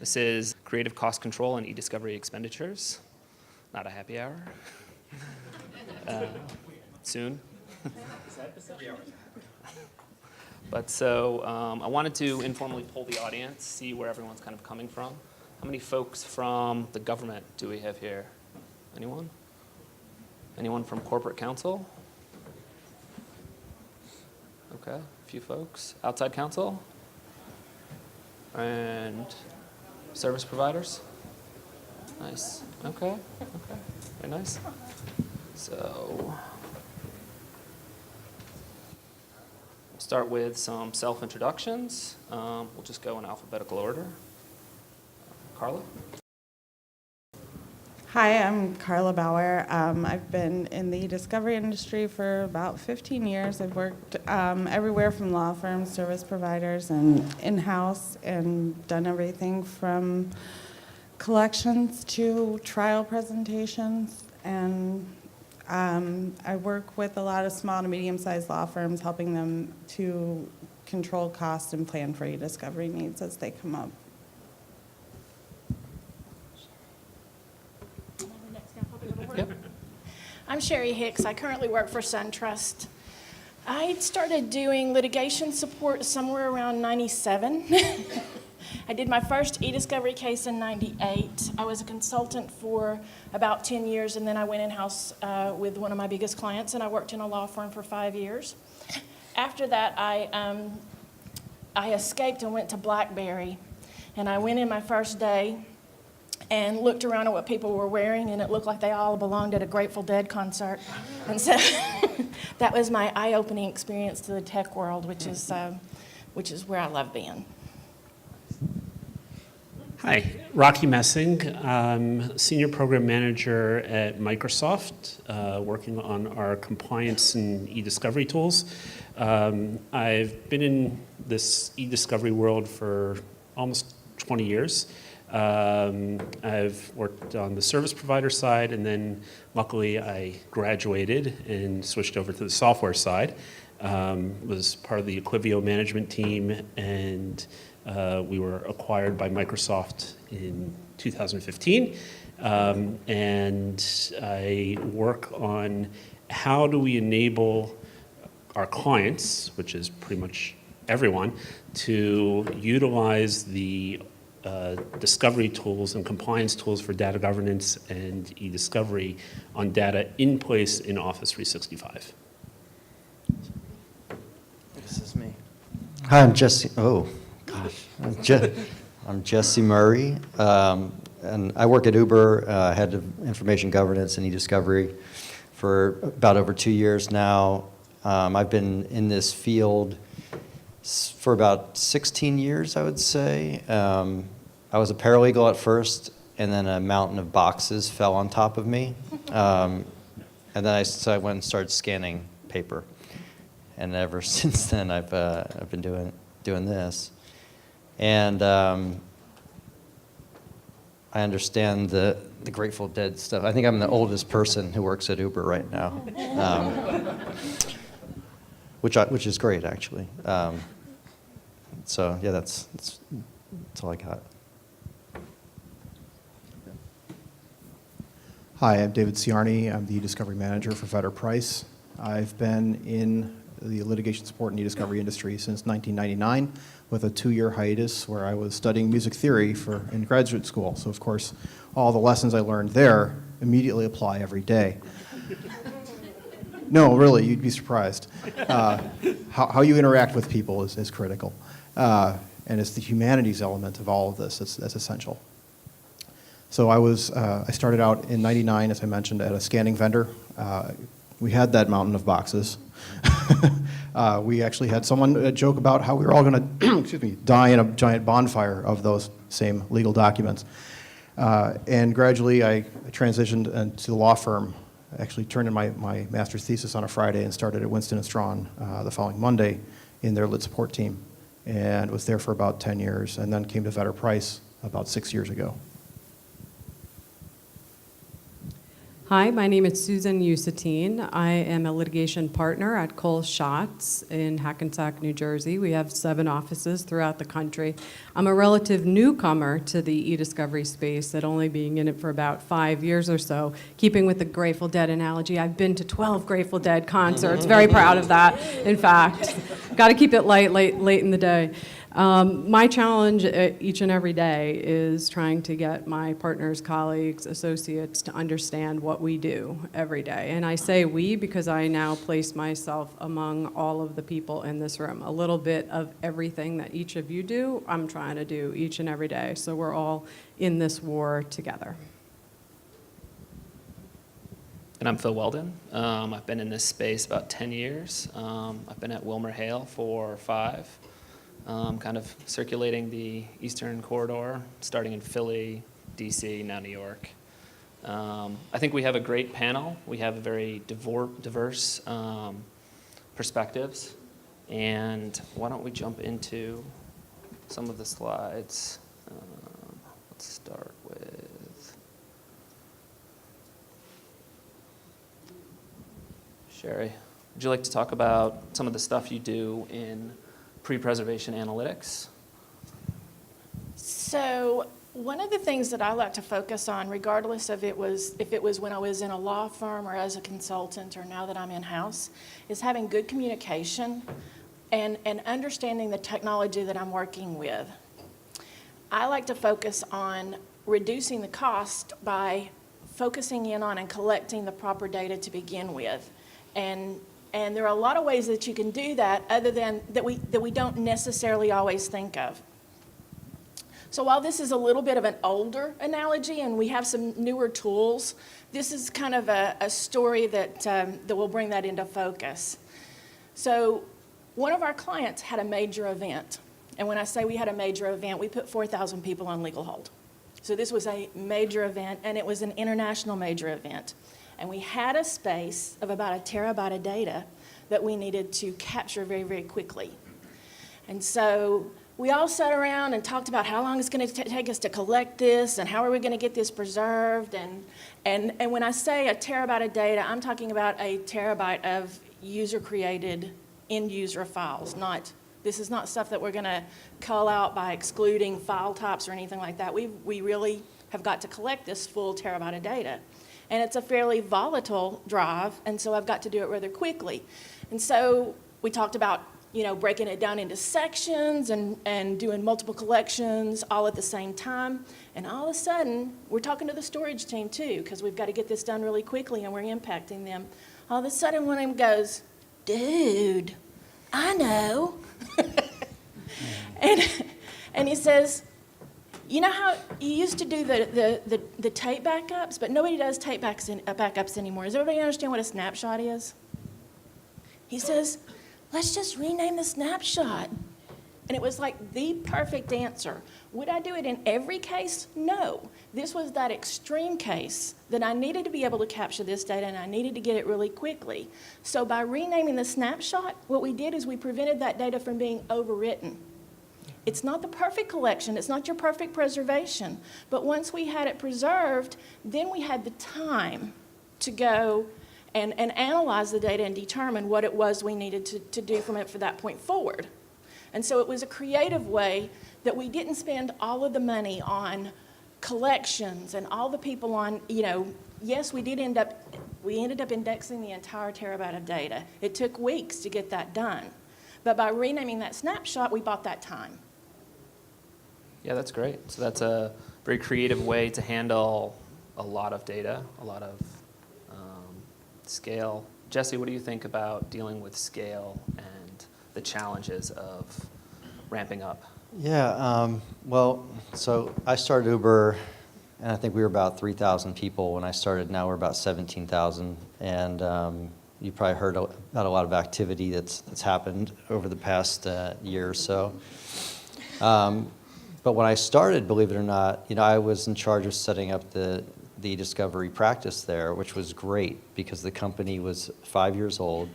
This is creative cost control and e-discovery expenditures. Not a happy hour. Soon. But so I wanted to informally poll the audience, see where everyone's kind of coming from. How many folks from the government do we have here? Anyone? Anyone from corporate counsel? Okay, a few folks. Outside counsel? And service providers? Nice. Okay. Very nice. So we'll start with some self-introductions. We'll just go in alphabetical order. Carla? Hi, I'm Carla Bauer. I've been in the discovery industry for about 15 years. I've worked everywhere from law firms, service providers, and in-house, and done everything from collections to trial presentations. And I work with a lot of small to medium-sized law firms, helping them to control costs and plan for e-discovery needs as they come up. Yep. I'm Sherry Hicks. I currently work for SunTrust. I started doing litigation support somewhere around 97. I did my first e-discovery case in 98. I was a consultant for about 10 years, and then I went in-house with one of my biggest clients, and I worked in a law firm for 5 years. After that, I escaped and went to BlackBerry, and I went in my first day and looked around at what people were wearing, and it looked like they all belonged at a Grateful Dead concert. And so that was my eye-opening experience to the tech world, which is where I love being. Hi, Rocky Messing. I'm Senior Program Manager at Microsoft, working on our compliance and e-discovery tools. I've been in this e-discovery world for almost 20 years. I've worked on the service provider side, and then luckily I graduated and switched over to the software side. Was part of the Equivio management team, and we were acquired by Microsoft in 2015. And I work on how do we enable our clients, which is pretty much everyone, to utilize the discovery tools and compliance tools for data governance and e-discovery on data in place in Office 365. This is me. Hi, I'm Jesse. Oh, gosh. I'm Jesse Murray, and I work at Uber, head of information governance and e-discovery for about over 2 years now. I've been in this field for about 16 years, I would say. I was a paralegal at first, and then a mountain of boxes fell on top of me. And then so I went and started scanning paper. And ever since then, I've been doing this. And I understand the Grateful Dead stuff. I think I'm the oldest person who works at Uber right now, which is great, actually. So yeah, that's all I got. Hi, I'm David Ciarni. I'm the discovery manager for Vedder Price. I've been in the litigation support and e-discovery industry since 1999, with a 2-year hiatus where I was studying music theory in graduate school. So of course, all the lessons I learned there immediately apply every day. No, really, you'd be surprised. How you interact with people is critical. And it's the humanities element of all of this that's essential. So I started out in 99, as I mentioned, at a scanning vendor. We had that mountain of boxes. We actually had someone joke about how we were all going to die in a giant bonfire of those same legal documents. And gradually I transitioned to the law firm. I actually turned in my master's thesis on a Friday and started at Winston & Strawn the following Monday in their lit support team, and was there for about 10 years, and then came to Vedder Price about 6 years ago. Hi, my name is Susan Usatine. I am a litigation partner at Cole Schatz in Hackensack, New Jersey. We have 7 offices throughout the country. I'm a relative newcomer to the e-discovery space, at only being in it for about 5 years or so. Keeping with the Grateful Dead analogy, I've been to 12 Grateful Dead concerts. Very proud of that, in fact. Got to keep it late in the day. My challenge each and every day is trying to get my partners, colleagues, associates to understand what we do every day. And I say we because I now place myself among all of the people in this room. A little bit of everything that each of you do, I'm trying to do each and every day. So we're all in this war together. And I'm Phil Weldon. I've been in this space about 10 years. I've been at WilmerHale for 5. Kind of circulating the Eastern Corridor, starting in Philly, DC, now New York. I think we have a great panel. We have very diverse perspectives. And why don't we jump into some of the slides? Let's start with Sherry. Would you like to talk about some of the stuff you do in pre-preservation analytics? So one of the things that I like to focus on, regardless of if it was when I was in a law firm or as a consultant or now that I'm in-house, is having good communication and understanding the technology that I'm working with. I like to focus on reducing the cost by focusing in on and collecting the proper data to begin with. And there are a lot of ways that you can do that other than that we don't necessarily always think of. So while this is a little bit of an older analogy and we have some newer tools, this is kind of a story that will bring that into focus. So one of our clients had a major event. And when I say we had a major event, we put 4,000 people on legal hold. So this was a major event, and it was an international major event. And we had a space of about 1 terabyte of data that we needed to capture very, very quickly. And so we all sat around and talked about how long it's going to take us to collect this and how are we going to get this preserved. And when I say 1 terabyte of data, I'm talking about 1 terabyte of user-created end-user files. This is not stuff that we're going to cull out by excluding file types or anything like that. We really have got to collect this full terabyte of data. And it's a fairly volatile drive, and so I've got to do it rather quickly. And so we talked about, breaking it down into sections and doing multiple collections all at the same time. And all of a sudden, we're talking to the storage team too, because we've got to get this done really quickly and we're impacting them. All of a sudden, one of them goes, "Dude, I know." and he says, "You know how you used to do the tape backups, but nobody does tape backups anymore. Does everybody understand what a snapshot is?" He says, "Let's just rename the snapshot." And it was like the perfect answer. Would I do it in every case? No. This was that extreme case that I needed to be able to capture this data and I needed to get it really quickly. So by renaming the snapshot, what we did is we prevented that data from being overwritten. It's not the perfect collection, it's not your perfect preservation, but once we had it preserved, then we had the time to go and analyze the data and determine what it was we needed to do from it for that point forward. And so it was a creative way that we didn't spend all of the money on collections and all the people on, yes, we ended up indexing the entire terabyte of data. It took weeks to get that done. But by renaming that snapshot, we bought that time. Yeah, that's great. So that's a very creative way to handle a lot of data, a lot of scale. Jesse, what do you think about dealing with scale and the challenges of ramping up? Yeah, well, so I started Uber, and I think we were about 3,000 people when I started. Now we're about 17,000, and you probably heard about a lot of activity that's happened over the past year or so. But when I started, believe it or not, I was in charge of setting up the discovery practice there, which was great because the company was 5 years old.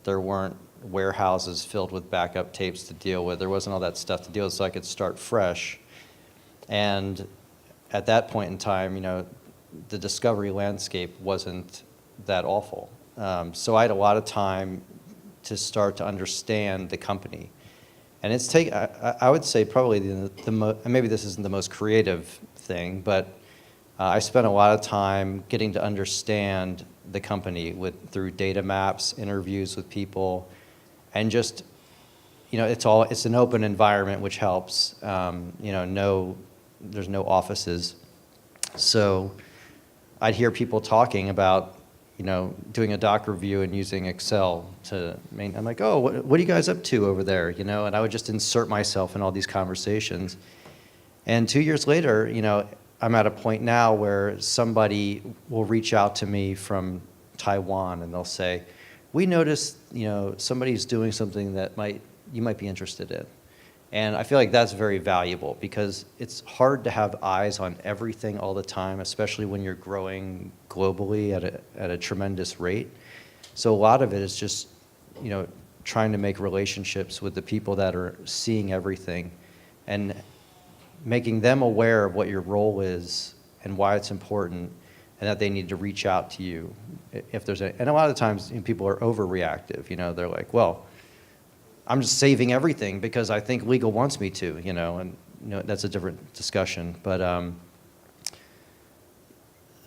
There weren't warehouses filled with backup tapes to deal with. There wasn't all that stuff to deal with, so I could start fresh. And at that point in time, the discovery landscape wasn't that awful. So I had a lot of time to start to understand the company. And it's I would say probably maybe this isn't the most creative thing, but I spent a lot of time getting to understand the company through data maps, interviews with people, and just, it's an open environment, which helps. There's no offices. So I'd hear people talking about, doing a doc review and using Excel I'm like, oh, what are you guys up to over there? And I would just insert myself in all these conversations. And 2 years later, I'm at a point now where somebody will reach out to me from Taiwan and they'll say, we noticed, somebody's doing something that you might be interested in. And I feel like that's very valuable because it's hard to have eyes on everything all the time, especially when you're growing globally at a tremendous rate. So a lot of it is just, trying to make relationships with the people that are seeing everything and making them aware of what your role is and why it's important and that they need to reach out to you if there's and a lot of times people are overreactive. They're like, well, I'm just saving everything because I think legal wants me to, and that's a different discussion. But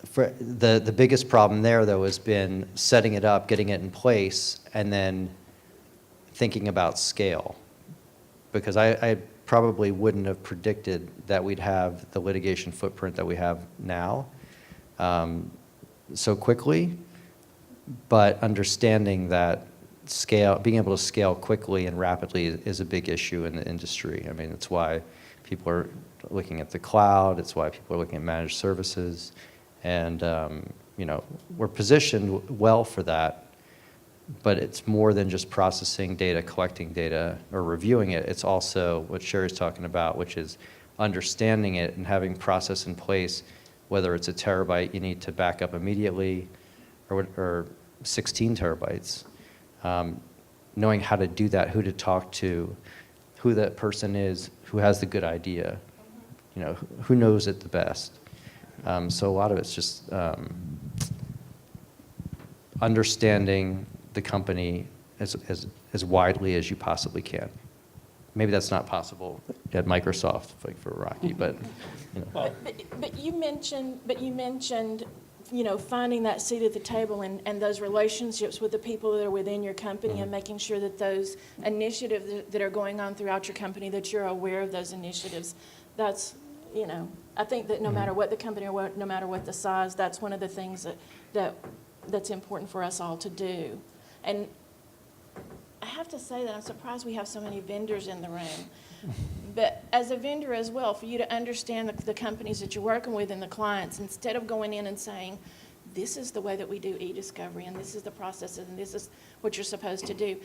for the biggest problem there, though, has been setting it up, getting it in place, and then thinking about scale. Because I probably wouldn't have predicted that we'd have the litigation footprint that we have now so quickly, but understanding that being able to scale quickly and rapidly is a big issue in the industry. I mean, it's why people are looking at the cloud. It's why people are looking at managed services. And, we're positioned well for that, but it's more than just processing data, collecting data, or reviewing it. It's also what Sherry's talking about, which is understanding it and having process in place, whether it's a terabyte you need to back up immediately or 16 terabytes. Knowing how to do that, who to talk to, who that person is, who has the good idea, who knows it the best. So a lot of it's just understanding the company as widely as you possibly can. Maybe that's not possible at Microsoft, like for Rocky, but But you mentioned, finding that seat at the table and those relationships with the people that are within your company and making sure that those initiatives that are going on throughout your company, that you're aware of those initiatives. That's, I think that no matter what the company or no matter what the size, that's one of the things that's important for us all to do. And I have to say that I'm surprised we have so many vendors in the room. But as a vendor as well, for you to understand the companies that you're working with and the clients, instead of going in and saying, this is the way that we do e-discovery and this is the processes and this is what you're supposed to do.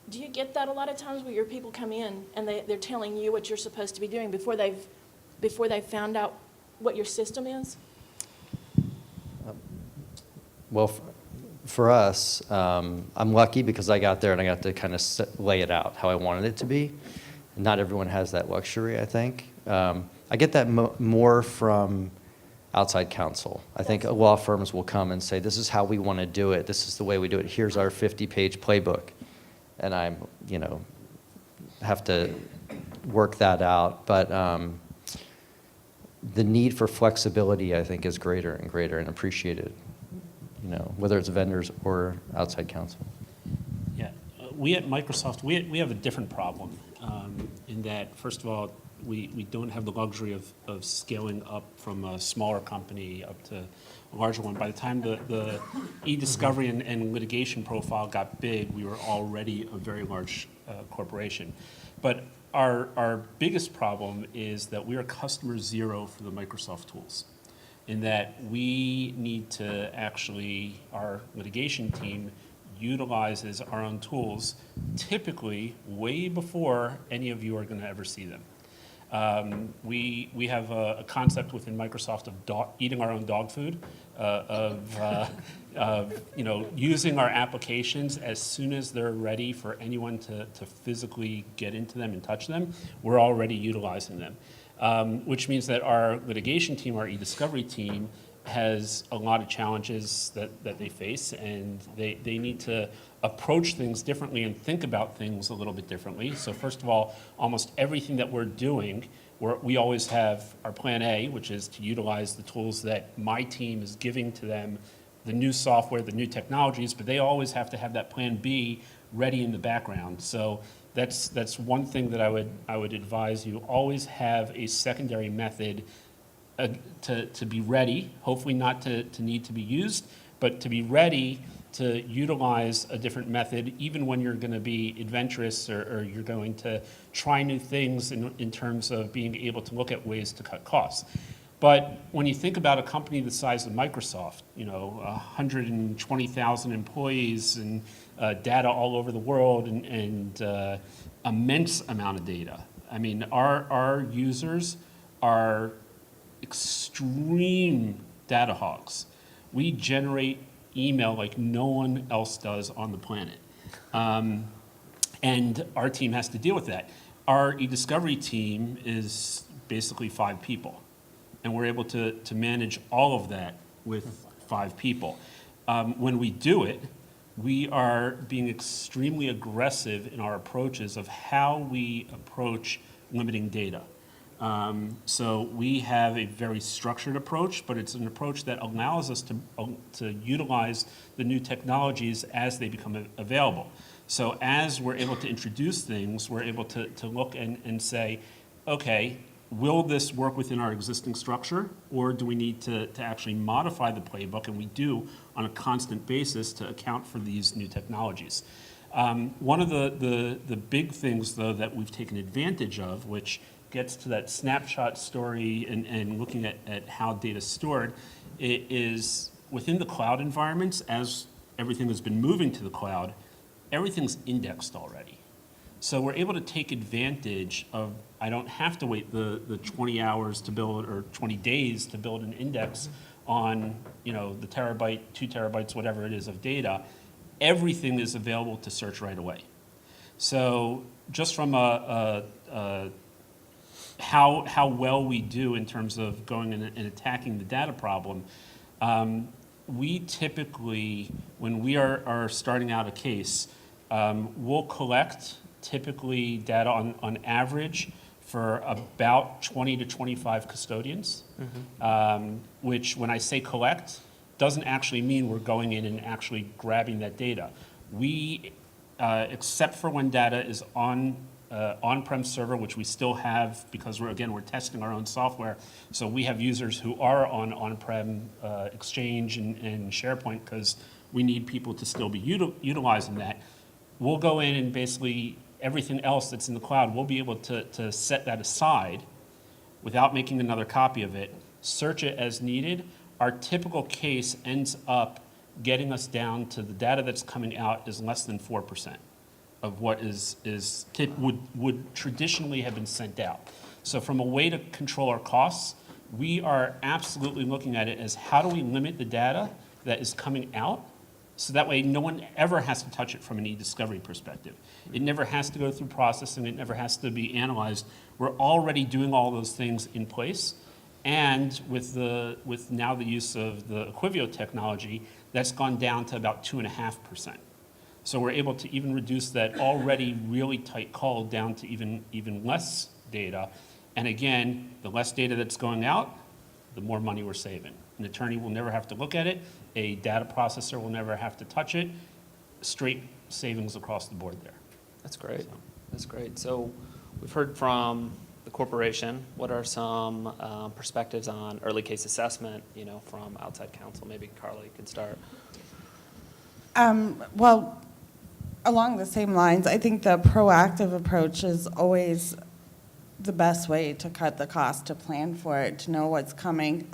Do you get that a lot of times where your people come in and they're telling you what you're supposed to be doing before they've found out what your system is? well, for us, I'm lucky because I got there and I got to kind of lay it out how I wanted it to be. Not everyone has that luxury, I think. I get that more from outside counsel. I think law firms will come and say, this is how we want to do it. This is the way we do it. Here's our 50-page playbook. And I'm, have to work that out. But the need for flexibility, I think, is greater and greater and appreciated, whether it's vendors or outside counsel. Yeah, we at Microsoft, we have a different problem in that, first of all, we don't have the luxury of scaling up from a smaller company up to a larger one. By the time the e-discovery and litigation profile got big, we were already a very large corporation. But our biggest problem is that we are customer zero for the Microsoft tools, in that we need to actually, our litigation team utilizes our own tools typically way before any of you are going to ever see them. We have a concept within Microsoft of eating our own dog food, using our applications as soon as they're ready for anyone to physically get into them and touch them. We're already utilizing them, which means that our litigation team, our e-discovery team, has a lot of challenges that they face, and they need to approach things differently and think about things a little bit differently. So first of all, almost everything that we're doing, we always have our plan A, which is to utilize the tools that my team is giving to them, the new software, the new technologies, but they always have to have that plan B ready in the background. So that's one thing that I would advise you. Always have a secondary method to be ready, hopefully not to need to be used, but to be ready to utilize a different method, even when you're going to be adventurous or you're going to try new things in terms of being able to look at ways to cut costs. But when you think about a company the size of Microsoft, 120,000 employees and data all over the world and immense amount of data. I mean, our users are extreme data hogs. We generate email like no one else does on the planet. And our team has to deal with that. Our e-discovery team is basically 5 people. And we're able to manage all of that with 5 people. When we do it, we are being extremely aggressive in our approaches of how we approach limiting data. So we have a very structured approach, but it's an approach that allows us to utilize the new technologies as they become available. So as we're able to introduce things, we're able to look and say, okay, will this work within our existing structure, or do we need to actually modify the playbook? And we do on a constant basis to account for these new technologies. One of the big things, though, that we've taken advantage of, which gets to that snapshot story and looking at how data is stored, is within the cloud environments, as everything has been moving to the cloud, everything's indexed already. So we're able to take advantage of, I don't have to wait the 20 hours to build or 20 days to build an index on the terabyte, 2 terabytes, whatever it is of data. Everything is available to search right away. So just from how well we do in terms of going and attacking the data problem, we typically, when we are starting out a case, we'll collect typically data on average for about 20 to 25 custodians, which when I say collect, doesn't actually mean we're going in and actually grabbing that data. We, except for when data is on-prem server, which we still have because we're testing our own software. So we have users who are on-prem Exchange and SharePoint because we need people to still be utilizing that. We'll go in and basically everything else that's in the cloud, we'll be able to set that aside without making another copy of it, search it as needed. Our typical case ends up getting us down to the data that's coming out is less than 4% of what would traditionally have been sent out. So from a way to control our costs, we are absolutely looking at it as how do we limit the data that is coming out, so that way no one ever has to touch it from an e-discovery perspective. It never has to go through processing, it never has to be analyzed. We're already doing all those things in place, and with now the use of the Equivio technology, that's gone down to about 2.5%. So we're able to even reduce that already really tight call down to even less data. And again, the less data that's going out, the more money we're saving. An attorney will never have to look at it. A data processor will never have to touch it. Straight savings across the board there. That's great. That's great. So we've heard from the corporation. What are some perspectives on early case assessment, from outside counsel? Maybe Carla, you could start. Well, along the same lines, I think the proactive approach is always the best way to cut the cost, to plan for it, to know what's coming.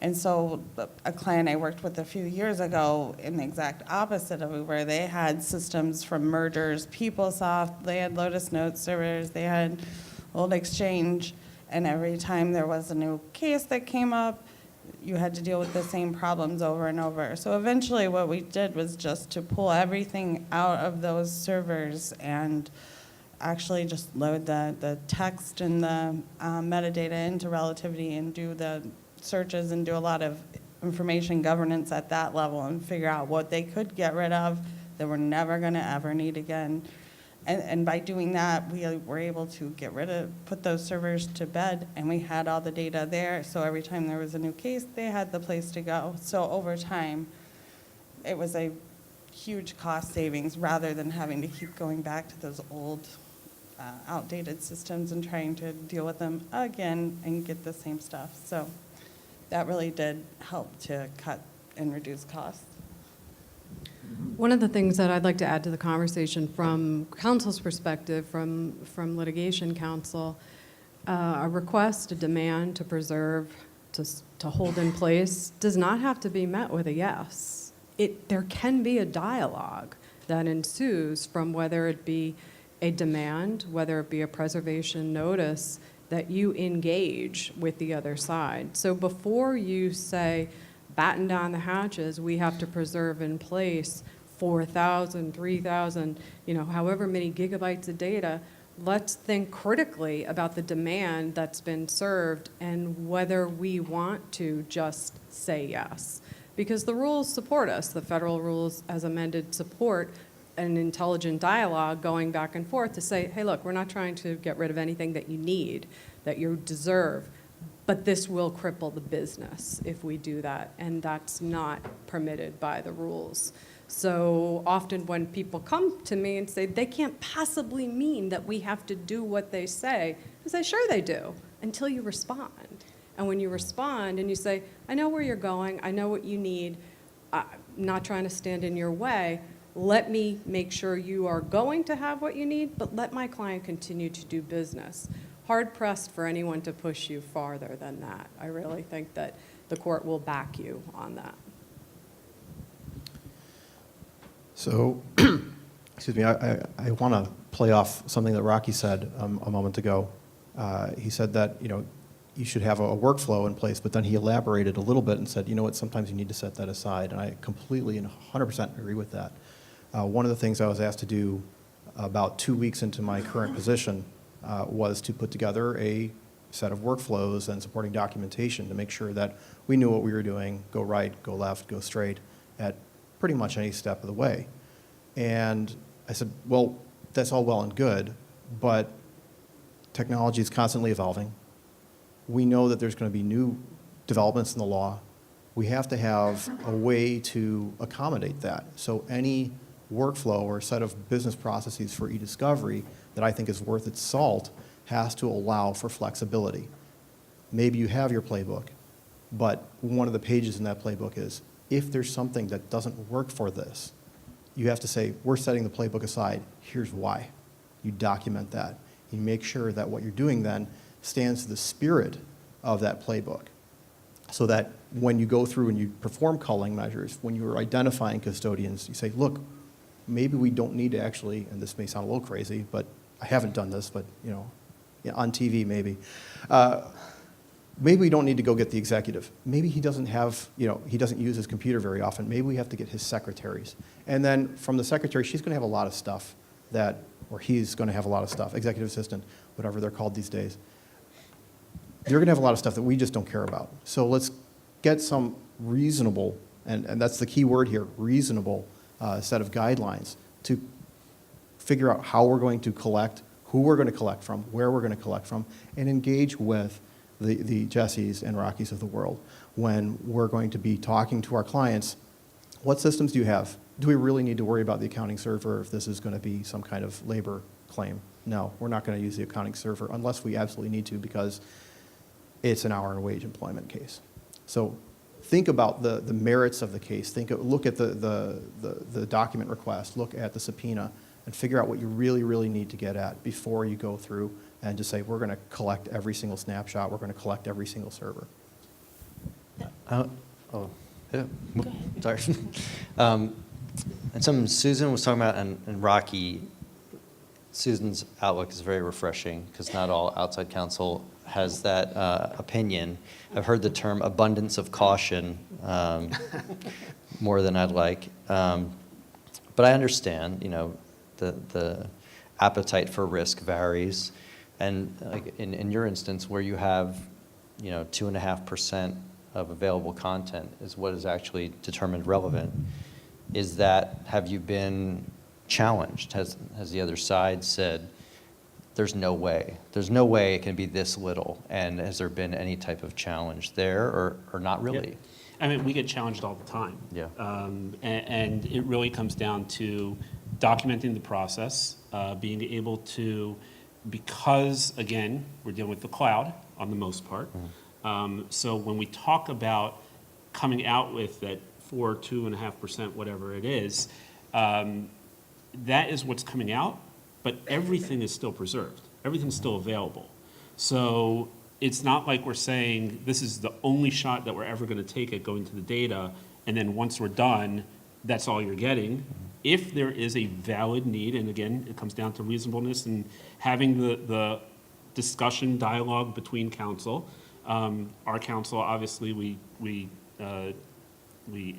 And so a client I worked with a few years ago in the exact opposite of where they had systems from mergers, PeopleSoft, they had Lotus Note servers, they had Old Exchange, and every time there was a new case that came up, you had to deal with the same problems over and over. So eventually what we did was just to pull everything out of those servers and actually just load the text and the metadata into Relativity and do the searches and do a lot of information governance at that level and figure out what they could get rid of that we're never going to ever need again. And by doing that, we were able to put those servers to bed, and we had all the data there. So every time there was a new case, they had the place to go. So over time, it was a huge cost savings rather than having to keep going back to those old, outdated systems and trying to deal with them again and get the same stuff. So that really did help to cut and reduce costs. One of the things that I'd like to add to the conversation from counsel's perspective, from litigation counsel, a request, a demand to preserve, to hold in place does not have to be met with a yes. There can be a dialogue that ensues from whether it be a demand, whether it be a preservation notice, that you engage with the other side. So before you say, batten down the hatches, we have to preserve in place 4,000, 3,000, however many gigabytes of data, let's think critically about the demand that's been served and whether we want to just say yes. Because the rules support us. The federal rules, as amended, support an intelligent dialogue going back and forth to say, hey, look, we're not trying to get rid of anything that you need, that you deserve, but this will cripple the business if we do that, and that's not permitted by the rules. So often when people come to me and say they can't possibly mean that we have to do what they say, I say, sure they do, until you respond. And when you respond and you say, I know where you're going, I know what you need, I'm not trying to stand in your way, let me make sure you are going to have what you need, but let my client continue to do business. Hard-pressed for anyone to push you farther than that. I really think that the court will back you on that. So, excuse me, I want to play off something that Rocky said a moment ago. He said that, you should have a workflow in place, but then he elaborated a little bit and said, you know what, sometimes you need to set that aside, and I completely and 100% agree with that. One of the things I was asked to do about 2 weeks into my current position was to put together a set of workflows and supporting documentation to make sure that we knew what we were doing, go right, go left, go straight, at pretty much any step of the way. And I said, well, that's all well and good, but technology is constantly evolving. We know that there's going to be new developments in the law. We have to have a way to accommodate that. So any workflow or set of business processes for e-discovery that I think is worth its salt has to allow for flexibility. Maybe you have your playbook, but one of the pages in that playbook is, if there's something that doesn't work for this, you have to say, we're setting the playbook aside, here's why. You document that. You make sure that what you're doing then stands to the spirit of that playbook, so that when you go through and you perform culling measures, when you're identifying custodians, you say, look, maybe we don't need to actually, and this may sound a little crazy, but I haven't done this, but on TV maybe. Maybe we don't need to go get the executive. Maybe he doesn't have, he doesn't use his computer very often. Maybe we have to get his secretaries. And then from the secretary, she's going to have a lot of stuff or he's going to have a lot of stuff, executive assistant, whatever they're called these days. They're going to have a lot of stuff that we just don't care about. So let's get some reasonable, and that's the key word here, reasonable set of guidelines to figure out how we're going to collect, who we're going to collect from, where we're going to collect from, and engage with the Jessies and Rockies of the world when we're going to be talking to our clients. What systems do you have? Do we really need to worry about the accounting server if this is going to be some kind of labor claim? No, we're not going to use the accounting server unless we absolutely need to, because it's an hour and wage employment case. So think about the merits of the case. Look at the document request, look at the subpoena, and figure out what you really, really need to get at before you go through and just say, we're going to collect every single snapshot, we're going to collect every single server. Yeah. Sorry. And something Susan was talking about, and Rocky, Susan's outlook is very refreshing, because not all outside counsel has that opinion. I've heard the term abundance of caution more than I'd like. But I understand, the appetite for risk varies. And like in your instance, where you have, 2.5% of available content is what is actually determined relevant. Is that, have you been challenged? Has the other side said, there's no way it can be this little? And has there been any type of challenge there, or not really? Yeah. I mean, we get challenged all the time. Yeah. And it really comes down to documenting the process, being able to, because, again, we're dealing with the cloud on the most part. So when we talk about coming out with that 2.5%, whatever it is, that is what's coming out, but everything is still preserved. Everything's still available. So it's not like we're saying this is the only shot that we're ever going to take at going to the data, and then once we're done, that's all you're getting. If there is a valid need, and again, it comes down to reasonableness and having the discussion, dialogue between council. Our council, obviously, we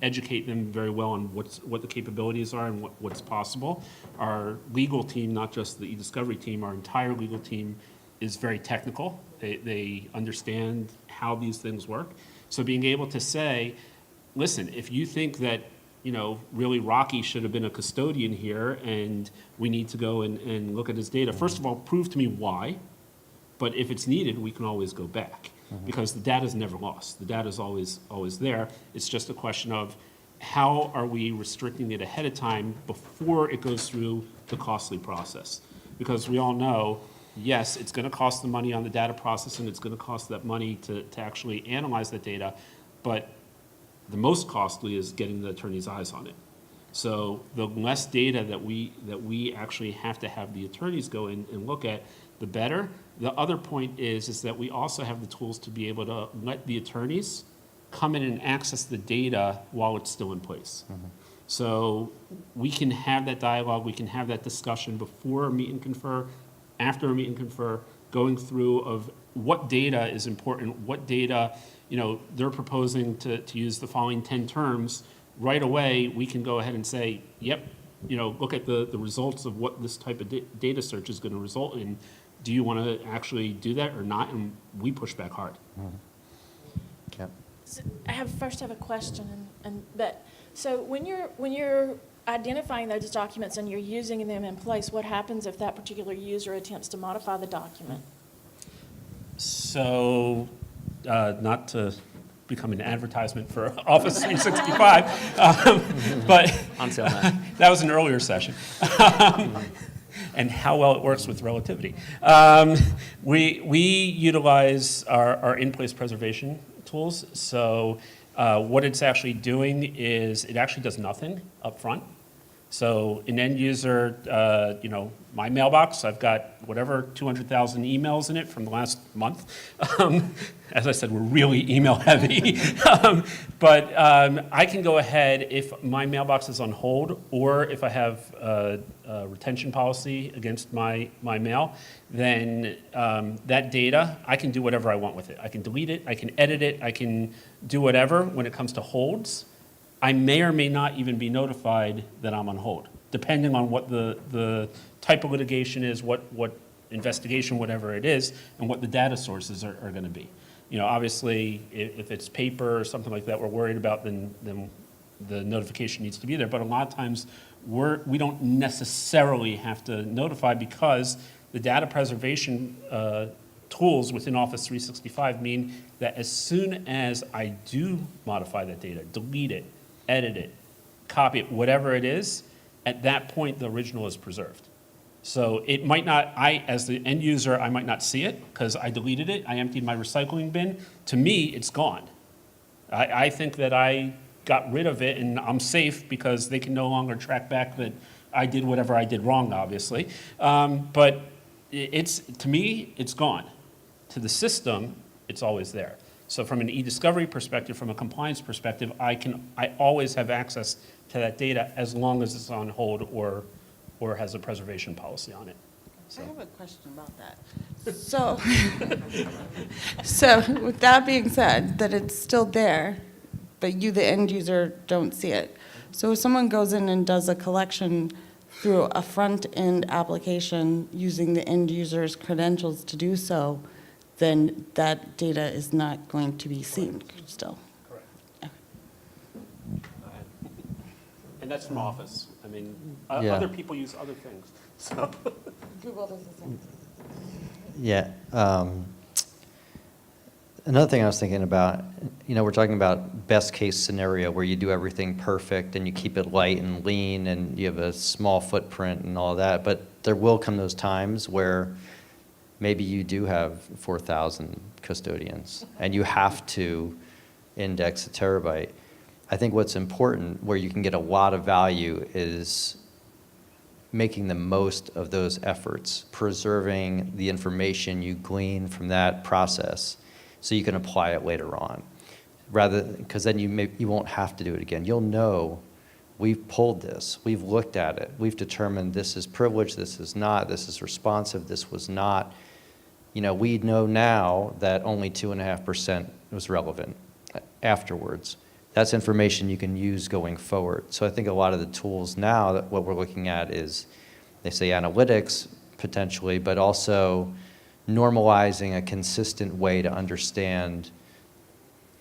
educate them very well on what the capabilities are and what's possible. Our legal team, not just the e-discovery team, our entire legal team is very technical. They understand how these things work. So being able to say, listen, if you think that, really Rocky should have been a custodian here and we need to go and look at his data, first of all, prove to me why. But if it's needed, we can always go back, because the data is never lost. The data is always there. It's just a question of how are we restricting it ahead of time before it goes through the costly process. Because we all know, yes, it's going to cost the money on the data process, and it's going to cost that money to actually analyze that data, but the most costly is getting the attorney's eyes on it. So the less data that we actually have to have the attorneys go in and look at, the better. The other point is that we also have the tools to be able to let the attorneys come in and access the data while it's still in place. So we can have that dialogue, we can have that discussion before a meet and confer, after a meet and confer, going through of what data is important, what data, they're proposing to use the following 10 terms. Right away, we can go ahead and say, yep, look at the results of what this type of data search is going to result in. Do you want to actually do that or not? And we push back hard. Yep. So I have a question, so when you're identifying those documents and you're using them in place, what happens if that particular user attempts to modify the document? So, not to become an advertisement for Office 365, but On sale now. that was an earlier session. And how well it works with relativity. We utilize our in-place preservation tools. So what it's actually doing is it actually does nothing up front. So an end user, my mailbox, I've got whatever 200,000 emails in it from the last month. As I said, we're really email heavy. But I can go ahead if my mailbox is on hold, or if I have a retention policy against my mail, then that data, I can do whatever I want with it. I can delete it, I can edit it, I can do whatever when it comes to holds. I may or may not even be notified that I'm on hold, depending on what the type of litigation is, what investigation, whatever it is, and what the data sources are going to be. Obviously, if it's paper or something like that we're worried about, then the notification needs to be there. But a lot of times, we don't necessarily have to notify, because the data preservation tools within Office 365 mean that as soon as I do modify that data, delete it, edit it, copy it, whatever it is, at that point, the original is preserved. So it might not, as the end user, I might not see it because I deleted it, I emptied my recycling bin. To me, it's gone. I think that I got rid of it and I'm safe because they can no longer track back that I did whatever I did wrong, obviously. But to me, it's gone. To the system, it's always there. So from an e-discovery perspective, from a compliance perspective, I always have access to that data as long as it's on hold or has a preservation policy on it. I have a question about that. So with that being said, that it's still there, but you, the end user, don't see it. So if someone goes in and does a collection through a front-end application using the end user's credentials to do so, then that data is not going to be seen still. Correct. And that's from Office. I mean, Yeah. other people use other things, so. Google does the same. Yeah. Another thing I was thinking about, we're talking about best case scenario where you do everything perfect and you keep it light and lean and you have a small footprint and all that, but there will come those times where maybe you do have 4,000 custodians and you have to index a terabyte. I think what's important, where you can get a lot of value, is making the most of those efforts, preserving the information you glean from that process so you can apply it later on. Because then you won't have to do it again. You'll know, we've pulled this, we've looked at it, we've determined this is privileged, this is not, this is responsive, this was not. We know now that only 2.5% was relevant afterwards. That's information you can use going forward. So I think a lot of the tools now, that what we're looking at is, they say analytics potentially, but also normalizing a consistent way to understand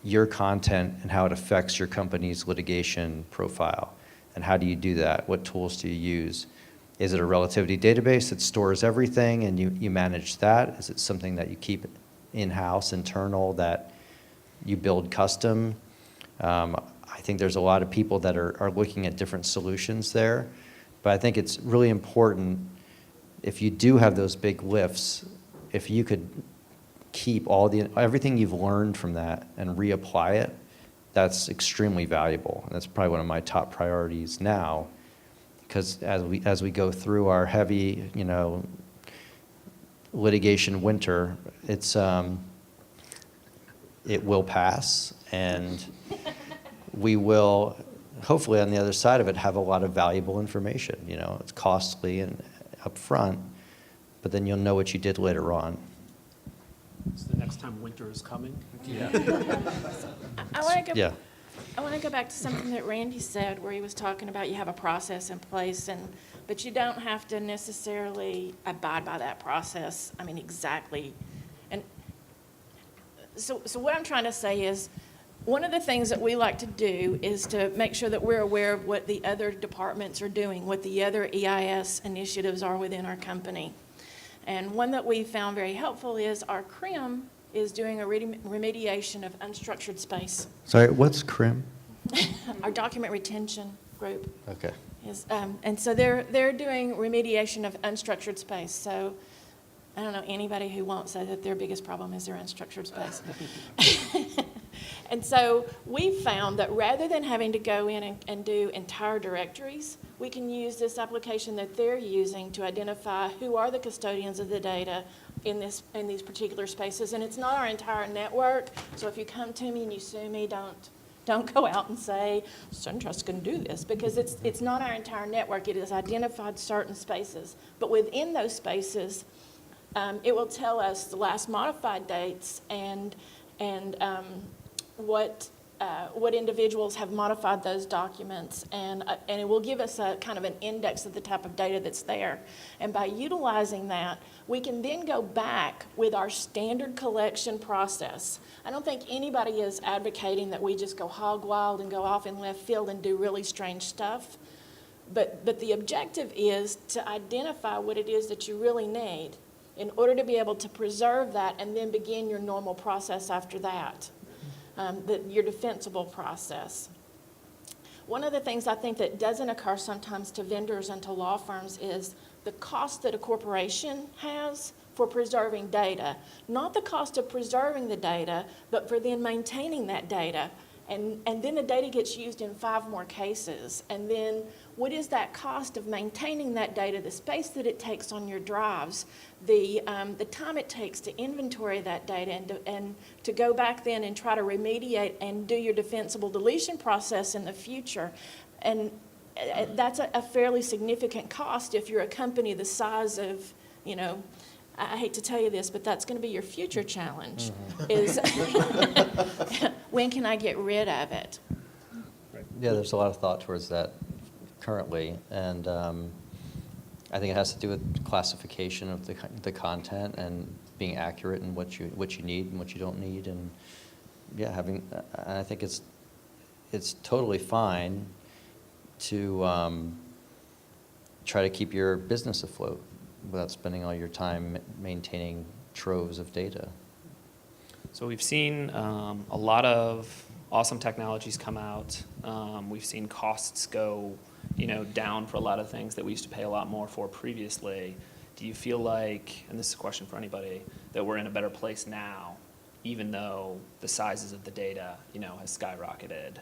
your content and how it affects your company's litigation profile. And how do you do that? What tools do you use? Is it a relativity database that stores everything and you manage that? Is it something that you keep in-house, internal, that you build custom? I think there's a lot of people that are looking at different solutions there. But I think it's really important, if you do have those big lifts, if you could keep everything you've learned from that and reapply it, that's extremely valuable. And that's probably one of my top priorities now, because as we go through our heavy, litigation winter, it will pass, and we will, hopefully on the other side of it, have a lot of valuable information. It's costly and upfront, but then you'll know what you did later on. It's the next time winter is coming. Yeah. I want to go. Yeah. I want to go back to something that Randy said, where he was talking about you have a process in place, but you don't have to necessarily abide by that process. I mean, exactly. And so what I'm trying to say is, one of the things that we like to do is to make sure that we're aware of what the other departments are doing, what the other EIS initiatives are within our company. And one that we found very helpful is our CRIM is doing a remediation of unstructured space. Sorry, what's CRIM? Our document retention group Okay. is, and so they're doing remediation of unstructured space. So I don't know anybody who won't say that their biggest problem is their unstructured space. And so we found that rather than having to go in and do entire directories, we can use this application that they're using to identify who are the custodians of the data in these particular spaces. And it's not our entire network. So if you come to me and you sue me, don't go out and say, SunTrust can do this, because it's not our entire network. It has identified certain spaces. But within those spaces, it will tell us the last modified dates and what individuals have modified those documents, and it will give us a kind of an index of the type of data that's there. And by utilizing that, we can then go back with our standard collection process. I don't think anybody is advocating that we just go hog wild and go off in left field and do really strange stuff. But the objective is to identify what it is that you really need in order to be able to preserve that and then begin your normal process after that. Your defensible process. One of the things I think that doesn't occur sometimes to vendors and to law firms is the cost that a corporation has for preserving data. Not the cost of preserving the data, but for then maintaining that data. And then the data gets used in 5 more cases. And then what is that cost of maintaining that data, the space that it takes on your drives, the time it takes to inventory that data and to go back then and try to remediate and do your defensible deletion process in the future. And that's a fairly significant cost if you're a company the size of, I hate to tell you this, but that's going to be your future challenge, is when can I get rid of it? Yeah, there's a lot of thought towards that currently, and I think it has to do with classification of the content and being accurate in what you need and what you don't need, and yeah, I think it's totally fine to try to keep your business afloat without spending all your time maintaining troves of data. So we've seen a lot of awesome technologies come out. We've seen costs go, down for a lot of things that we used to pay a lot more for previously. Do you feel like, and this is a question for anybody, that we're in a better place now, even though the sizes of the data, has skyrocketed?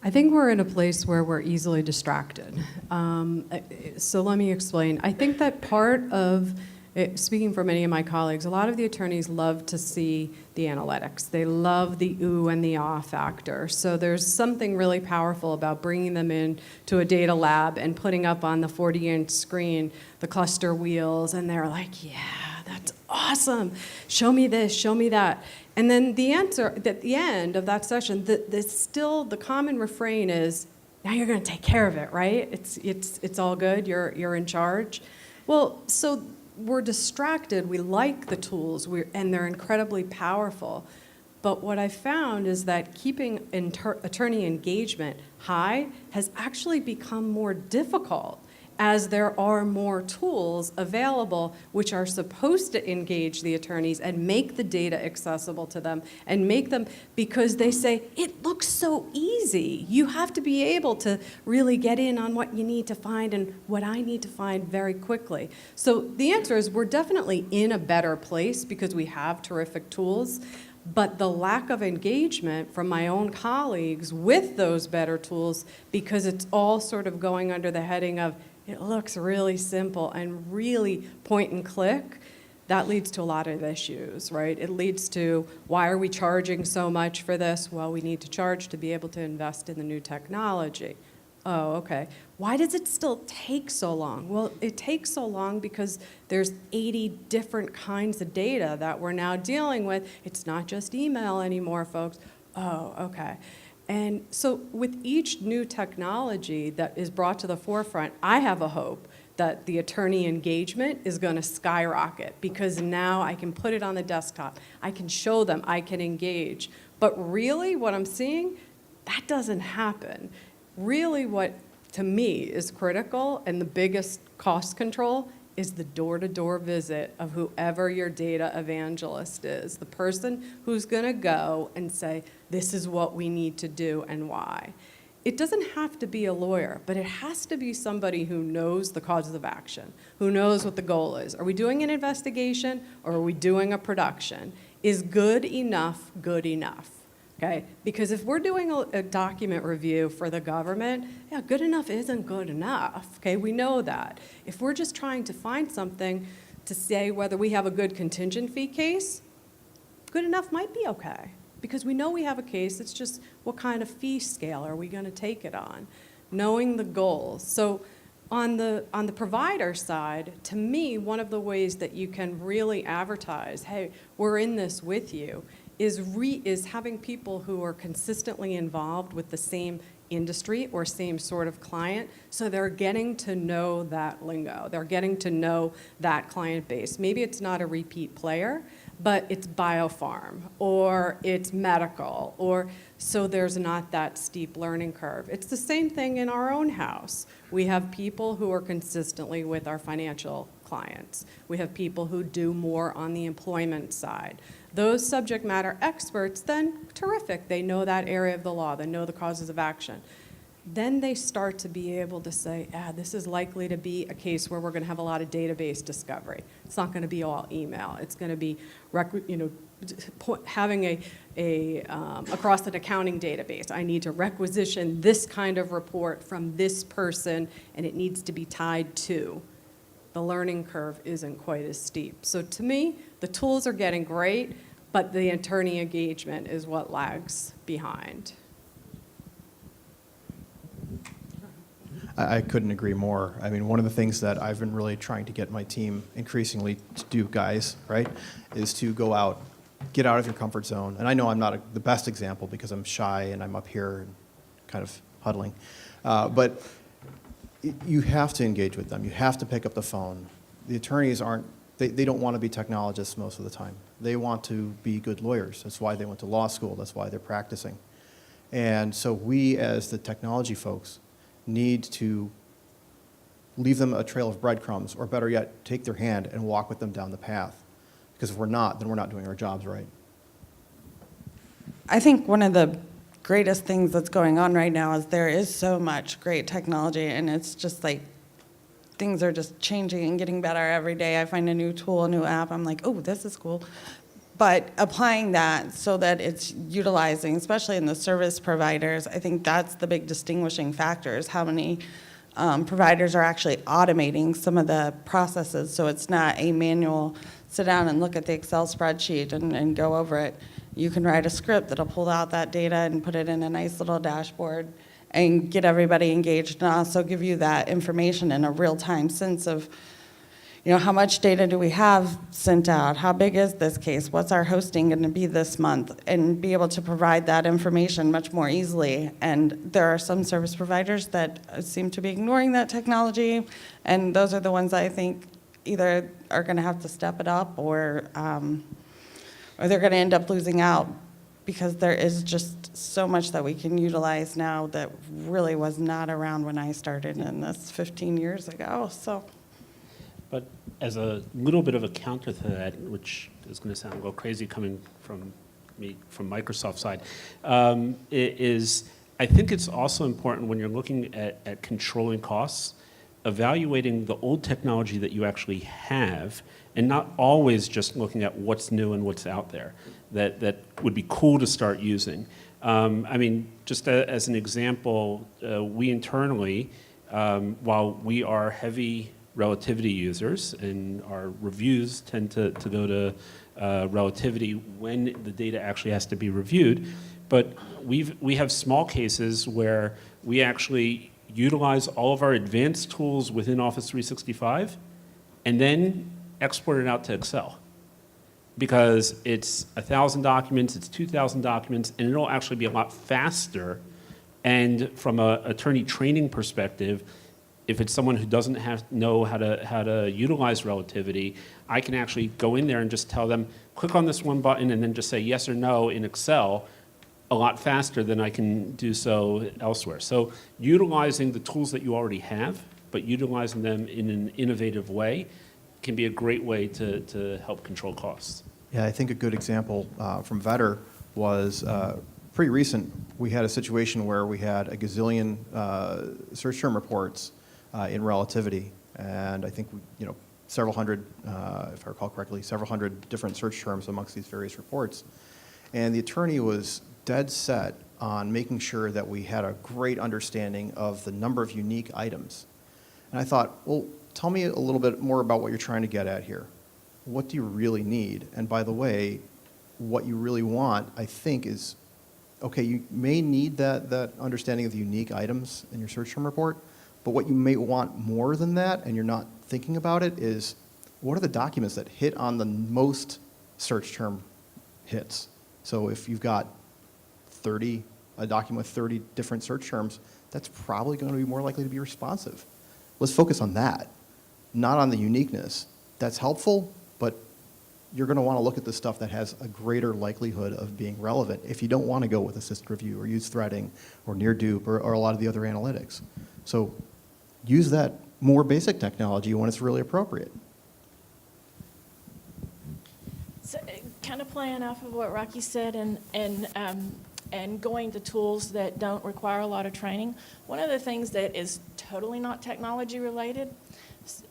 I think we're in a place where we're easily distracted. So let me explain. I think that part of, speaking for many of my colleagues, a lot of the attorneys love to see the analytics. They love the ooh and the ah factor. So there's something really powerful about bringing them in to a data lab and putting up on the 40-inch screen the cluster wheels, and they're like, yeah, that's awesome. Show me this, show me that. And then the answer at the end of that session, the common refrain is, now you're going to take care of it, right? It's all good. You're in charge. Well, so we're distracted. We like the tools, and they're incredibly powerful. But what I found is that keeping attorney engagement high has actually become more difficult as there are more tools available which are supposed to engage the attorneys and make the data accessible to them and make them, because they say, it looks so easy. You have to be able to really get in on what you need to find and what I need to find very quickly. So the answer is we're definitely in a better place because we have terrific tools. But the lack of engagement from my own colleagues with those better tools, because it's all sort of going under the heading of, it looks really simple and really point and click, that leads to a lot of issues, right? It leads to, why are we charging so much for this? Well, we need to charge to be able to invest in the new technology. Oh, okay. Why does it still take so long? Well, it takes so long because there's 80 different kinds of data that we're now dealing with. It's not just email anymore, folks. Oh, okay. And so with each new technology that is brought to the forefront, I have a hope that the attorney engagement is going to skyrocket because now I can put it on the desktop. I can show them, I can engage. But really what I'm seeing, that doesn't happen. Really what, to me, is critical and the biggest cost control is the door-to-door visit of whoever your data evangelist is, the person who's going to go and say, this is what we need to do and why. It doesn't have to be a lawyer, but it has to be somebody who knows the causes of action, who knows what the goal is. Are we doing an investigation or are we doing a production? Is good enough good enough? Okay, because if we're doing a document review for the government, yeah, good enough isn't good enough, okay? We know that. If we're just trying to find something to say whether we have a good contingent fee case, good enough might be okay, because we know we have a case, it's just what kind of fee scale are we gonna take it on? Knowing the goals. So on the provider side, to me, one of the ways that you can really advertise, hey, we're in this with you, is having people who are consistently involved with the same industry or same sort of client, so they're getting to know that lingo. They're getting to know that client base. Maybe it's not a repeat player, but it's biopharm or it's medical, or so there's not that steep learning curve. It's the same thing in our own house. We have people who are consistently with our financial clients. We have people who do more on the employment side. Those subject matter experts, then terrific. They know that area of the law. They know the causes of action. Then they start to be able to say, this is likely to be a case where we're going to have a lot of database discovery. It's not going to be all email. It's going to be having a across an accounting database. I need to requisition this kind of report from this person, and it needs to be tied to. The learning curve isn't quite as steep. So to me, the tools are getting great, but the attorney engagement is what lags behind. I couldn't agree more. I mean, one of the things that I've been really trying to get my team increasingly to do, guys, right, is to go out, get out of your comfort zone. And I know I'm not the best example because I'm shy and I'm up here and kind of huddling. But you have to engage with them. You have to pick up the phone. The attorneys aren't they don't want to be technologists most of the time. They want to be good lawyers. That's why they went to law school. That's why they're practicing. And so we, as the technology folks, need to leave them a trail of breadcrumbs, or better yet, take their hand and walk with them down the path. Because if we're not, then we're not doing our jobs right. I think one of the greatest things that's going on right now is there is so much great technology, and it's just like things are just changing and getting better every day. I find a new tool, a new app, I'm like, oh, this is cool. But applying that so that it's utilizing, especially in the service providers, I think that's the big distinguishing factor, is how many providers are actually automating some of the processes, so it's not a manual sit down and look at the Excel spreadsheet and go over it. You can write a script that'll pull out that data and put it in a nice little dashboard and get everybody engaged, and also give you that information in a real-time sense of, you know, how much data do we have sent out? How big is this case? What's our hosting going to be this month? And be able to provide that information much more easily. And there are some service providers that seem to be ignoring that technology, and those are the ones I think either are going to have to step it up, or they're going to end up losing out, because there is just so much that we can utilize now that really was not around when I started in this 15 years ago. So. But as a little bit of a counter to that, which is going to sound a little crazy coming from me, from Microsoft's side, I think it's also important when you're looking at controlling costs, evaluating the old technology that you actually have, and not always just looking at what's new and what's out there that would be cool to start using. I mean, just as an example, we internally, while we are heavy Relativity users, and our reviews tend to go to Relativity when the data actually has to be reviewed, but we have small cases where we actually utilize all of our advanced tools within Office 365 and then export it out to Excel, because it's 1,000 documents, it's 2,000 documents, and it'll actually be a lot faster. And from an attorney training perspective, if it's someone who doesn't know how to utilize Relativity, I can actually go in there and just tell them, click on this one button and then just say yes or no in Excel a lot faster than I can do so elsewhere. So utilizing the tools that you already have, but utilizing them in an innovative way, can be a great way to help control costs. Yeah, I think a good example from Vetter was pretty recent. We had a situation where we had a gazillion search term reports in Relativity, and I think several hundred, if I recall correctly, several hundred different search terms amongst these various reports. And the attorney was dead set on making sure that we had a great understanding of the number of unique items. And I thought, well, tell me a little bit more about what you're trying to get at here. What do you really need? And by the way, what you really want, I think, is, okay, you may need that understanding of the unique items in your search term report, but what you may want more than that, and you're not thinking about it, is what are the documents that hit on the most search term hits? So if you've got a document with 30 different search terms, that's probably going to be more likely to be responsive. Let's focus on that, not on the uniqueness. That's helpful, but you're going to want to look at the stuff that has a greater likelihood of being relevant if you don't want to go with assisted review or use threading or near dupe or a lot of the other analytics. So use that more basic technology when it's really appropriate. So, kind of playing off of what Rocky said, and going to tools that don't require a lot of training. One of the things that is totally not technology related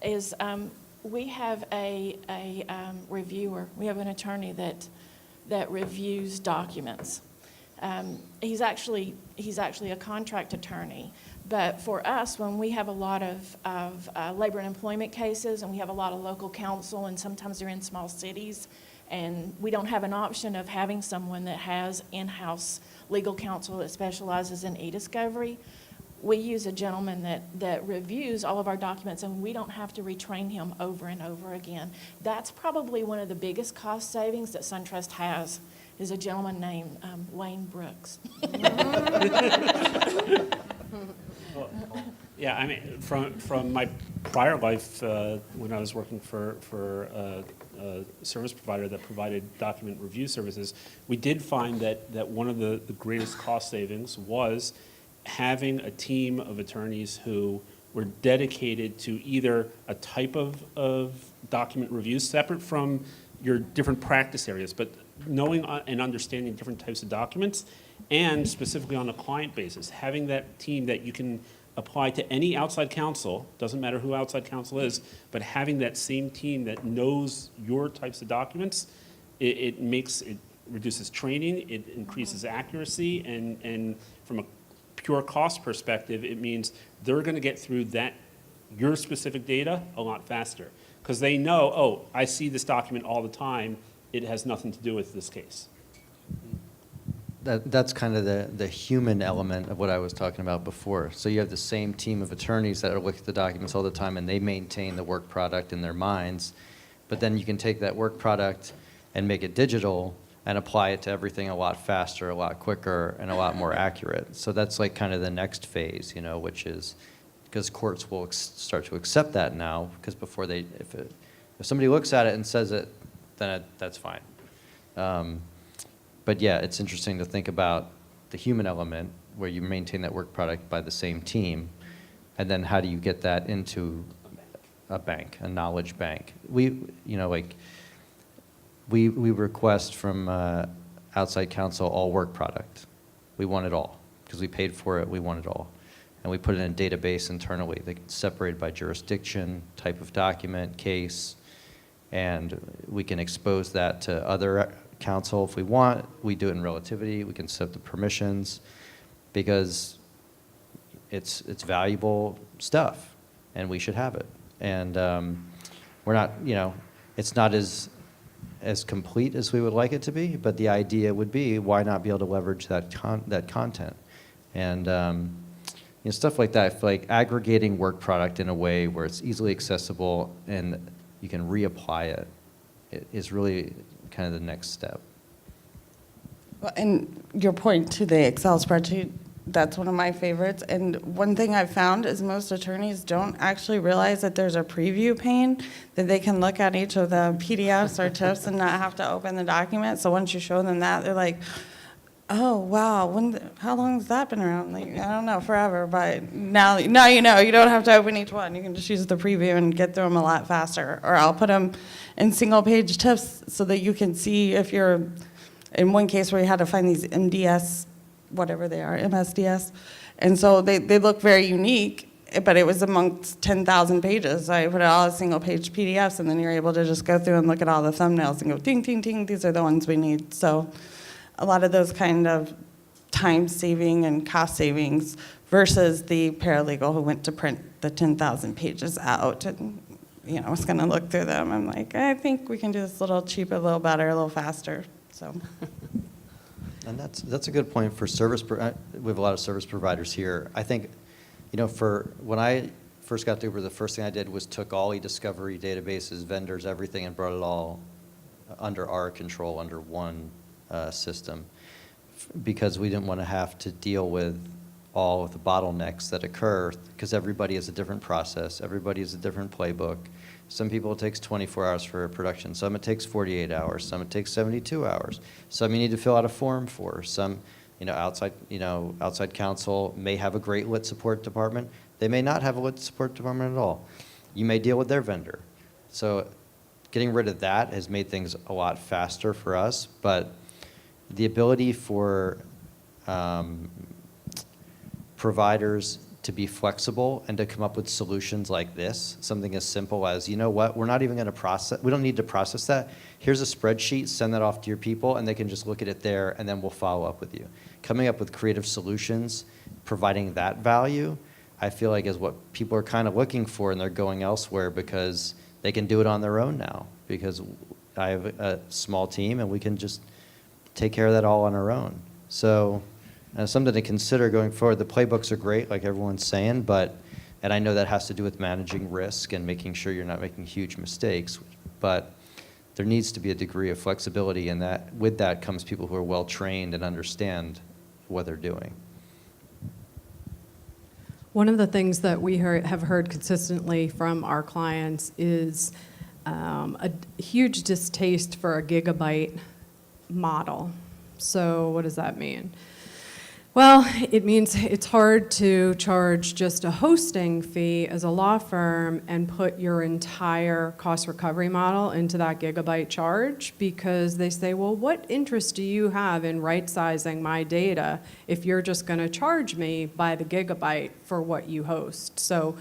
is we have a reviewer. We have an attorney that reviews documents. He's actually a contract attorney. But for us, when we have a lot of labor and employment cases, and we have a lot of local counsel, and sometimes they're in small cities, and we don't have an option of having someone that has in-house legal counsel that specializes in e-discovery, we use a gentleman that reviews all of our documents, and we don't have to retrain him over and over again. That's probably one of the biggest cost savings that SunTrust has, is a gentleman named Wayne Brooks. Yeah, I mean, from my prior life, when I was working for a service provider that provided document review services, we did find that one of the greatest cost savings was having a team of attorneys who were dedicated to either a type of document review separate from your different practice areas, but knowing and understanding different types of documents, and specifically on a client basis, having that team that you can apply to any outside counsel, doesn't matter who outside counsel is, but having that same team that knows your types of documents, it reduces training, it increases accuracy, and from a pure cost perspective, it means they're going to get through your specific data a lot faster. Because they know, oh, I see this document all the time, it has nothing to do with this case. That's kind of the human element of what I was talking about before. So you have the same team of attorneys that are looking at the documents all the time, and they maintain the work product in their minds. But then you can take that work product and make it digital and apply it to everything a lot faster, a lot quicker, and a lot more accurate. So that's like kind of the next phase, which is because courts will start to accept that now, because before if somebody looks at it and says it, then that's fine. But yeah, it's interesting to think about the human element where you maintain that work product by the same team, and then how do you get that into a bank, a knowledge bank? We request from outside counsel all work product. We want it all because we paid for it. We want it all, and we put it in a database internally. They get separated by jurisdiction, type of document, case, and we can expose that to other counsel if we want. We do it in Relativity. We can set the permissions because it's valuable stuff, and we should have it. And we're not, it's not as complete as we would like it to be, but the idea would be, why not be able to leverage that content? And stuff like that, like aggregating work product in a way where it's easily accessible and you can reapply it is really kind of the next step. Well, and your point to the Excel spreadsheet, that's one of my favorites. And one thing I've found is most attorneys don't actually realize that there's a preview pane that they can look at each of the PDFs or TIFFs and not have to open the document. So once you show them that, they're like, oh, wow, how long has that been around? Like, I don't know, forever. But now you know, you don't have to open each one. You can just use the preview and get through them a lot faster. Or I'll put them in single-page TIFFs so that you can see if you're, in one case where you had to find these MDS, whatever they are, MSDS. And so they look very unique, but it was amongst 10,000 pages. So I put it all as single-page PDFs, and then you're able to just go through and look at all the thumbnails and go, ding, ding, ding, these are the ones we need. So a lot of those kind of time saving and cost savings versus the paralegal who went to print the 10,000 pages out and was going to look through them. I'm like, I think we can do this a little cheaper, a little better, a little faster. So. And that's a good point for service. We have a lot of service providers here. I think, for when I first got to Uber, the first thing I did was took all e-discovery databases, vendors, everything, and brought it all under our control, under one system, because we didn't want to have to deal with all of the bottlenecks that occur, because everybody has a different process, everybody has a different playbook. Some people it takes 24 hours for a production, some it takes 48 hours, some it takes 72 hours. Some you need to fill out a form for. Some, outside counsel may have a great lit support department. They may not have a lit support department at all. You may deal with their vendor. So getting rid of that has made things a lot faster for us, but the ability for providers to be flexible and to come up with solutions like this, something as simple as, you know what, we're not even going to process, we don't need to process that. Here's a spreadsheet, send that off to your people, and they can just look at it there, and then we'll follow up with you. Coming up with creative solutions, providing that value, I feel like is what people are kind of looking for, and they're going elsewhere because they can do it on their own now, because I have a small team, and we can just take care of that all on our own. So something to consider going forward. The playbooks are great, like everyone's saying, and I know that has to do with managing risk and making sure you're not making huge mistakes, but there needs to be a degree of flexibility, and that with that comes people who are well trained and understand what they're doing. One of the things that we have heard consistently from our clients is a huge distaste for a gigabyte model. So what does that mean? Well, it means it's hard to charge just a hosting fee as a law firm and put your entire cost recovery model into that gigabyte charge, because they say, well, what interest do you have in right-sizing my data if you're just going to charge me by the gigabyte for what you host? So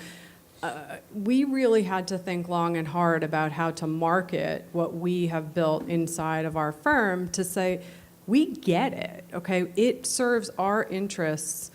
we really had to think long and hard about how to market what we have built inside of our firm to say, we get it, okay? It serves our interests.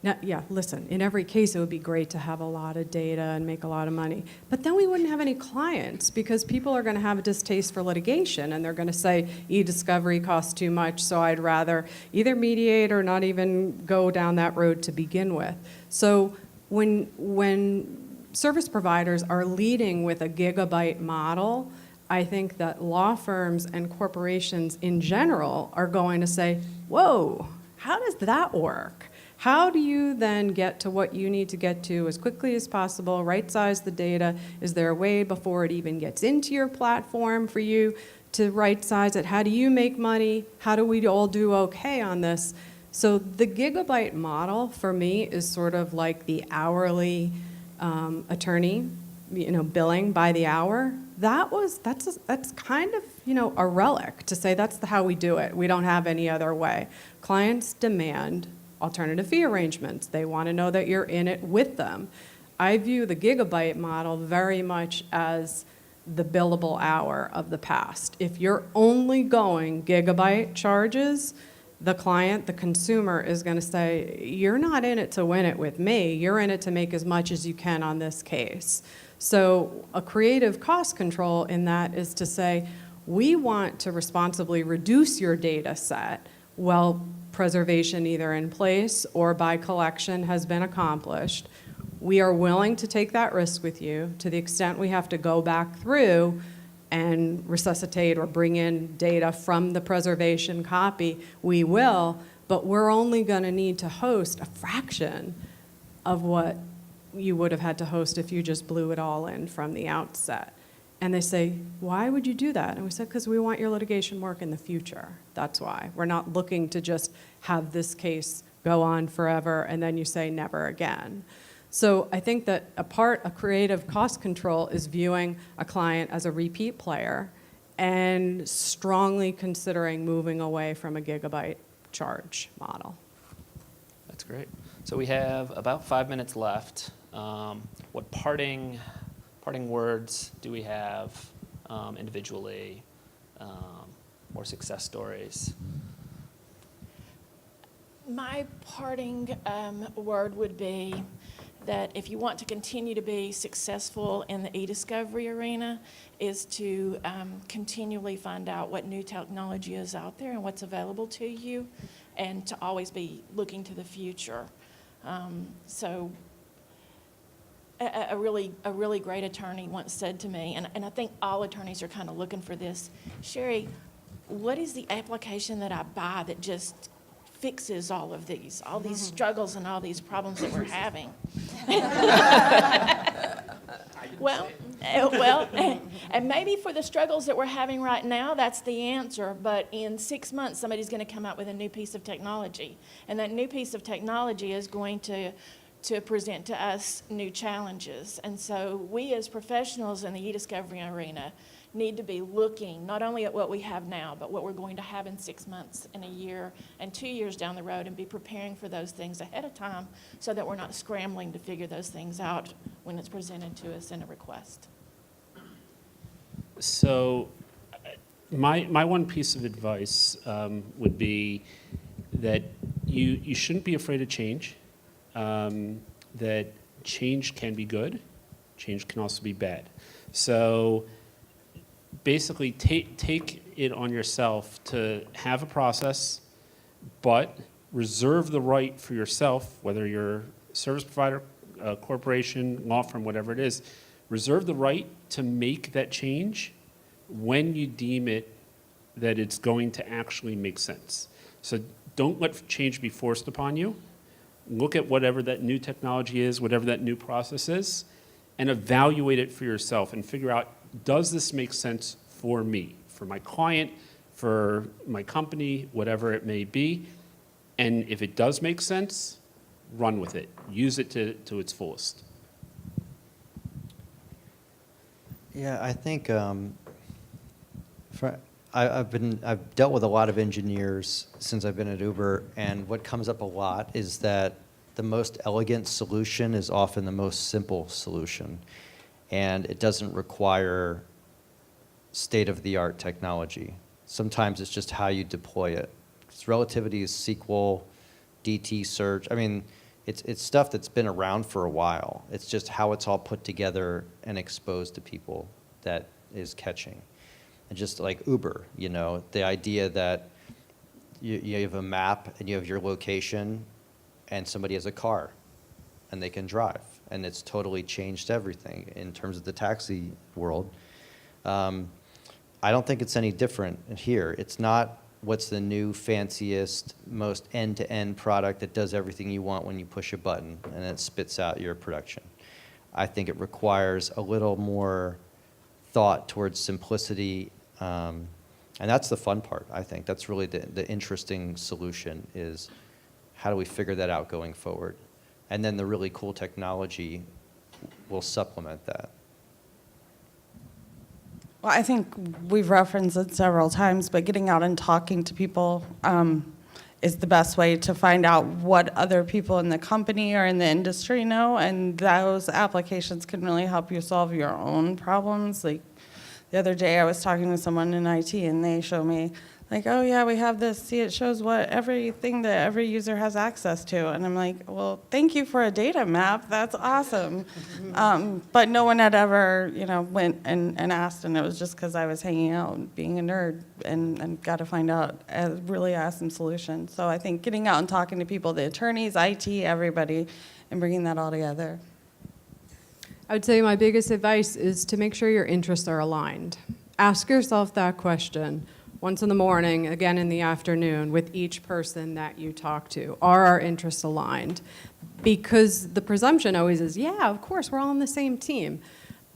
Now, yeah, listen, in every case, it would be great to have a lot of data and make a lot of money. But then we wouldn't have any clients, because people are going to have a distaste for litigation, and they're going to say, e-discovery costs too much, so I'd rather either mediate or not even go down that road to begin with. So when service providers are leading with a gigabyte model, I think that law firms and corporations in general are going to say, whoa, how does that work? How do you then get to what you need to get to as quickly as possible, right-size the data? Is there a way before it even gets into your platform for you to right-size it? How do you make money? How do we all do okay on this? So the gigabyte model for me is sort of like the hourly attorney, billing by the hour. That's kind of, a relic to say that's how we do it. We don't have any other way. Clients demand alternative fee arrangements. They want to know that you're in it with them. I view the gigabyte model very much as the billable hour of the past. If you're only going gigabyte charges, the client, the consumer, is going to say, you're not in it to win it with me. You're in it to make as much as you can on this case. So a creative cost control in that is to say, we want to responsibly reduce your data set while preservation either in place or by collection has been accomplished. We are willing to take that risk with you to the extent we have to go back through and resuscitate or bring in data from the preservation copy, we will, but we're only going to need to host a fraction of what you would have had to host if you just blew it all in from the outset. And they say, why would you do that? And we said, because we want your litigation work in the future. That's why. We're not looking to just have this case go on forever and then you say never again. So I think that a creative cost control is viewing a client as a repeat player and strongly considering moving away from a gigabyte charge model. That's great. So we have about 5 minutes left. What parting words do we have individually, or success stories? My parting word would be that if you want to continue to be successful in the e-discovery arena, is to continually find out what new technology is out there and what's available to you, and to always be looking to the future. So a really great attorney once said to me, and I think all attorneys are kind of looking for this, Sherry, what is the application that I buy that just fixes all these struggles and all these problems that we're having? Well, and maybe for the struggles that we're having right now, that's the answer. But in 6 months, somebody's going to come out with a new piece of technology. And that new piece of technology is going to present to us new challenges. And so we as professionals in the e-discovery arena need to be looking not only at what we have now, but what we're going to have in 6 months, in a year, and 2 years down the road, and be preparing for those things ahead of time so that we're not scrambling to figure those things out when it's presented to us in a request. So my one piece of advice would be that you shouldn't be afraid of change, that change can be good, change can also be bad. So basically take it on yourself to have a process, but reserve the right for yourself, whether you're a service provider, a corporation, law firm, whatever it is, reserve the right to make that change when you deem it that it's going to actually make sense. So don't let change be forced upon you. look at whatever that new technology is, whatever that new process is, and evaluate it for yourself and figure out, does this make sense for me, for my client, for my company, whatever it may be? And if it does make sense, run with it. Use it to its fullest. Yeah, I think I've dealt with a lot of engineers since I've been at Uber, and what comes up a lot is that the most elegant solution is often the most simple solution, and it doesn't require state-of-the-art technology. Sometimes it's just how you deploy it. 'Cause Relativity is SQL, DT search. I mean, it's stuff that's been around for a while. It's just how it's all put together and exposed to people that is catching. And just like Uber, you know, the idea that you have a map and you have your location and somebody has a car and they can drive. And it's totally changed everything in terms of the taxi world. I don't think it's any different here. It's not what's the new, fanciest, most end-to-end product that does everything you want when you push a button and it spits out your production. I think it requires a little more thought towards simplicity, and that's the fun part, I think. That's really the interesting solution, is how do we figure that out going forward? And then the really cool technology will supplement that. Well, I think we've referenced it several times, but getting out and talking to people is the best way to find out what other people in the company or in the industry know, and those applications can really help you solve your own problems. Like the other day, I was talking to someone in IT, and they showed me, like, oh yeah, we have this. See, it shows what everything that every user has access to, and I'm like, well, thank you for a data map. That's awesome. But no one had ever, went and asked, and it was just because I was hanging out and being a nerd and got to find out a really awesome solution. So I think getting out and talking to people, the attorneys, IT, everybody, and bringing that all together. I would say my biggest advice is to make sure your interests are aligned. Ask yourself that question once in the morning, again in the afternoon, with each person that you talk to. Are our interests aligned? Because the presumption always is, yeah, of course, we're all on the same team.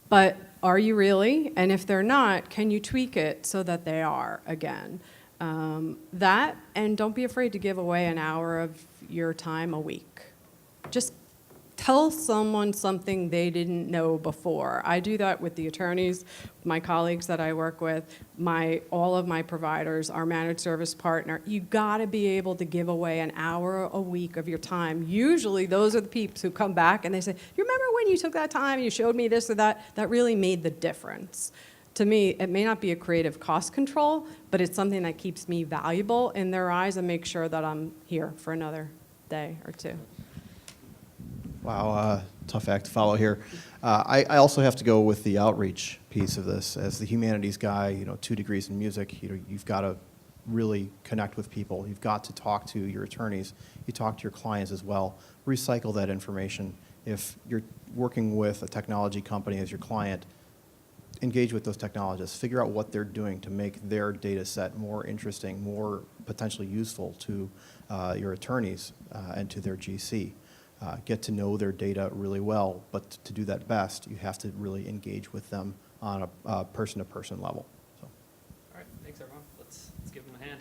But are you really? And if they're not, can you tweak it so that they are again? That, and don't be afraid to give away an hour of your time a week. Just tell someone something they didn't know before. I do that with the attorneys, my colleagues that I work with, all of my providers, our managed service partner. You gotta be able to give away an hour a week of your time. Usually those are the peeps who come back and they say, you remember when you took that time, you showed me this or that? That really made the difference. To me, it may not be a creative cost control, but it's something that keeps me valuable in their eyes and makes sure that I'm here for another day or two. Wow, tough act to follow here. I also have to go with the outreach piece of this. As the humanities guy, 2 degrees in music, you've got to really connect with people. You've got to talk to your attorneys. You talk to your clients as well. Recycle that information. If you're working with a technology company as your client, engage with those technologists. Figure out what they're doing to make their data set more interesting, more potentially useful to your attorneys and to their GC. Get to know their data really well, but to do that best, you have to really engage with them on a person-to-person level. So. All right, thanks everyone. Let's give them a hand.